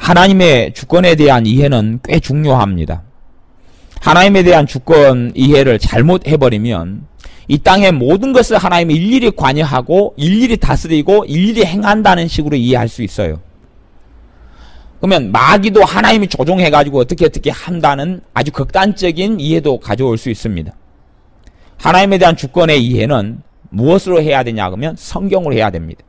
하나님의 주권에 대한 이해는 꽤 중요합니다. 하나님에 대한 주권 이해를 잘못해버리면 이 땅의 모든 것을 하나님이 일일이 관여하고 일일이 다스리고 일일이 행한다는 식으로 이해할 수 있어요. 그러면 마귀도 하나님이 조종해가지고 어떻게 한다는 아주 극단적인 이해도 가져올 수 있습니다. 하나님에 대한 주권의 이해는 무엇으로 해야 되냐 그러면 성경으로 해야 됩니다.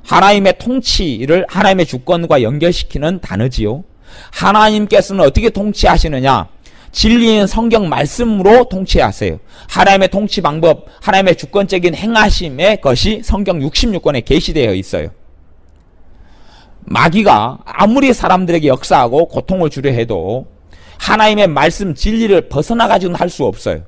하나님의 통치를 하나님의 주권과 연결시키는 단어지요. 하나님께서는 어떻게 통치하시느냐? 진리인 성경 말씀으로 통치하세요. 하나님의 통치 방법, 하나님의 주권적인 행하심의 것이 성경 66권에 계시되어 있어요. 마귀가 아무리 사람들에게 역사하고 고통을 주려 해도 하나님의 말씀 진리를 벗어나가지고는 할 수 없어요.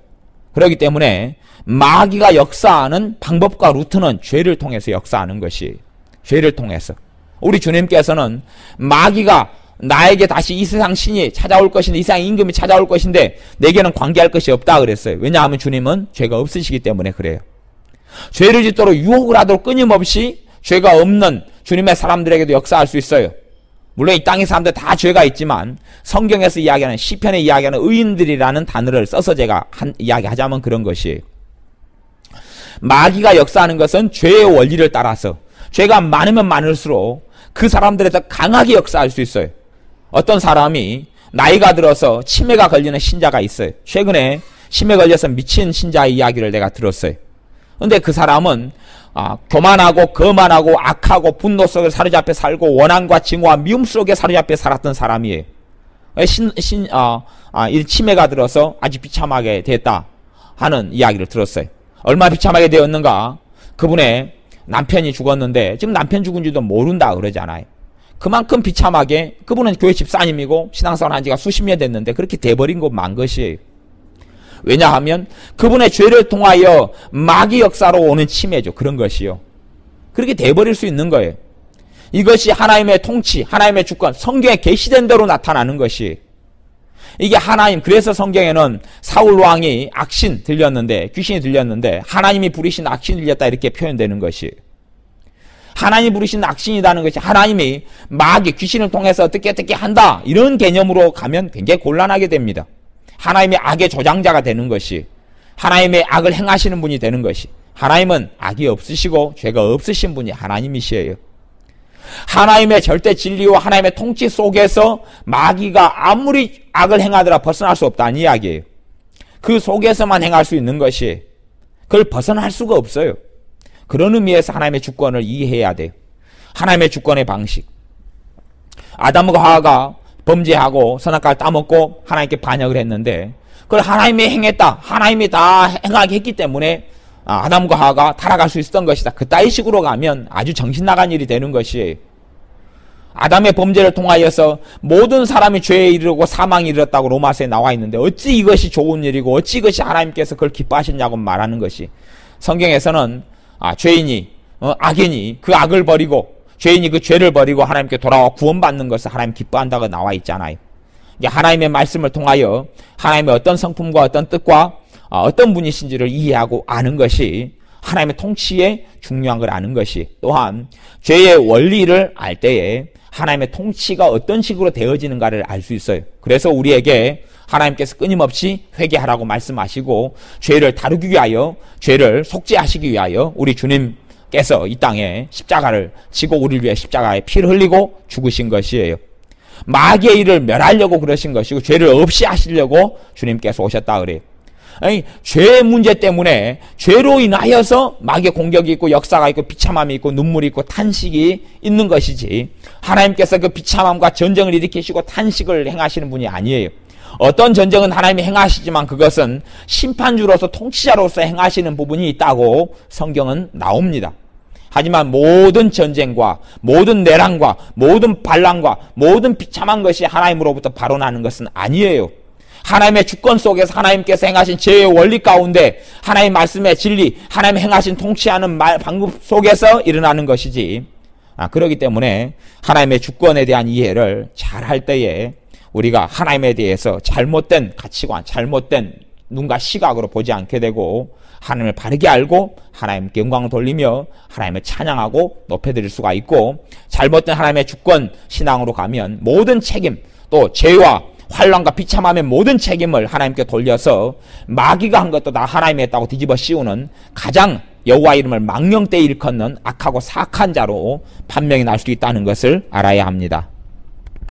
그렇기 때문에 마귀가 역사하는 방법과 루트는 죄를 통해서 역사하는 것이 죄를 통해서. 우리 주님께서는 마귀가 나에게 다시 이 세상 신이 찾아올 것인데 이 세상 임금이 찾아올 것인데 내게는 관계할 것이 없다 그랬어요. 왜냐하면 주님은 죄가 없으시기 때문에 그래요. 죄를 짓도록 유혹을 하도록 끊임없이 죄가 없는 주님의 사람들에게도 역사할 수 있어요. 물론 이 땅의 사람들 다 죄가 있지만 성경에서 이야기하는 시편에 이야기하는 의인들이라는 단어를 써서 제가 이야기하자면 그런 것이에요. 마귀가 역사하는 것은 죄의 원리를 따라서 죄가 많으면 많을수록 그 사람들에 더 강하게 역사할 수 있어요. 어떤 사람이 나이가 들어서 치매가 걸리는 신자가 있어요. 최근에 치매 걸려서 미친 신자의 이야기를 내가 들었어요. 근데 그 사람은 교만하고 거만하고 악하고 분노 속에 사로잡혀 살고 원한과 증오와 미움 속에 사로잡혀 살았던 사람이에요. 이 치매가 들어서 아주 비참하게 됐다 하는 이야기를 들었어요. 얼마나 비참하게 되었는가? 그분의 남편이 죽었는데 지금 남편 죽은지도 모른다 그러잖아요. 그만큼 비참하게 그분은 교회 집사님이고 신앙생활 한 지가 수십 년 됐는데 그렇게 돼버린 것만 것이에요. 왜냐하면 그분의 죄를 통하여 마귀 역사로 오는 치매죠. 그런 것이요. 그렇게 돼버릴 수 있는 거예요. 이것이 하나님의 통치, 하나님의 주권, 성경에 계시된 대로 나타나는 것이 이게 하나님. 그래서 성경에는 사울 왕이 악신 들렸는데 귀신이 들렸는데 하나님이 부리신 악신이 들렸다 이렇게 표현되는 것이 하나님이 부리신 악신이라는 것이 하나님이 마귀 귀신을 통해서 어떻게 한다 이런 개념으로 가면 굉장히 곤란하게 됩니다. 하나님이 악의 조장자가 되는 것이 하나님의 악을 행하시는 분이 되는 것이 하나님은 악이 없으시고 죄가 없으신 분이 하나님이시에요. 하나님의 절대 진리와 하나님의 통치 속에서 마귀가 아무리 악을 행하더라 벗어날 수 없다는 이야기예요. 그 속에서만 행할 수 있는 것이 그걸 벗어날 수가 없어요. 그런 의미에서 하나님의 주권을 이해해야 돼요. 하나님의 주권의 방식. 아담과 하와가 범죄하고 선악과를 따먹고 하나님께 반역을 했는데 그걸 하나님이 행했다. 하나님이 다 행하게 했기 때문에 아담과 하와가 타락할 수 있었던 것이다. 그따위 식으로 가면 아주 정신 나간 일이 되는 것이에요. 아담의 범죄를 통하여서 모든 사람이 죄에 이르고 사망에 이르렀다고 로마서에 나와 있는데 어찌 이것이 좋은 일이고 어찌 이것이 하나님께서 그걸 기뻐하셨냐고 말하는 것이 성경에서는 죄인이 악인이 그 악을 버리고 죄인이 그 죄를 버리고 하나님께 돌아와 구원받는 것을 하나님 기뻐한다고 나와 있잖아요. 이게 하나님의 말씀을 통하여 하나님의 어떤 성품과 어떤 뜻과 어떤 분이신지를 이해하고 아는 것이 하나님의 통치에 중요한 걸 아는 것이 또한 죄의 원리를 알 때에 하나님의 통치가 어떤 식으로 되어지는가를 알 수 있어요. 그래서 우리에게 하나님께서 끊임없이 회개하라고 말씀하시고 죄를 다루기 위하여 죄를 속죄하시기 위하여 우리 주님께서 이 땅에 십자가를 지고 우리를 위해 십자가에 피를 흘리고 죽으신 것이에요. 마귀의 일을 멸하려고 그러신 것이고 죄를 없이 하시려고 주님께서 오셨다 그래요. 아니, 죄의 문제 때문에 죄로 인하여서 마귀의 공격이 있고 역사가 있고 비참함이 있고 눈물이 있고 탄식이 있는 것이지 하나님께서 그 비참함과 전쟁을 일으키시고 탄식을 행하시는 분이 아니에요. 어떤 전쟁은 하나님이 행하시지만 그것은 심판주로서 통치자로서 행하시는 부분이 있다고 성경은 나옵니다. 하지만 모든 전쟁과 모든 내랑과 모든 반란과 모든 비참한 것이 하나님으로부터 발원하는 것은 아니에요. 하나님의 주권 속에서 하나님께서 행하신 죄의 원리 가운데 하나님의 말씀의 진리, 하나님의 행하신 통치하는 방법 속에서 일어나는 것이지. 그렇기 때문에 하나님의 주권에 대한 이해를 잘 할 때에 우리가 하나님에 대해서 잘못된 가치관, 잘못된 눈과 시각으로 보지 않게 되고 하나님을 바르게 알고 하나님께 영광을 돌리며 하나님을 찬양하고 높여드릴 수가 있고, 잘못된 하나님의 주권 신앙으로 가면 모든 책임, 또 죄와 환난과 비참함의 모든 책임을 하나님께 돌려서 마귀가 한 것도 다 하나님이 했다고 뒤집어 씌우는 가장 여호와 이름을 망령되이 일컫는 악하고 사악한 자로 판명이 날 수 있다는 것을 알아야 합니다.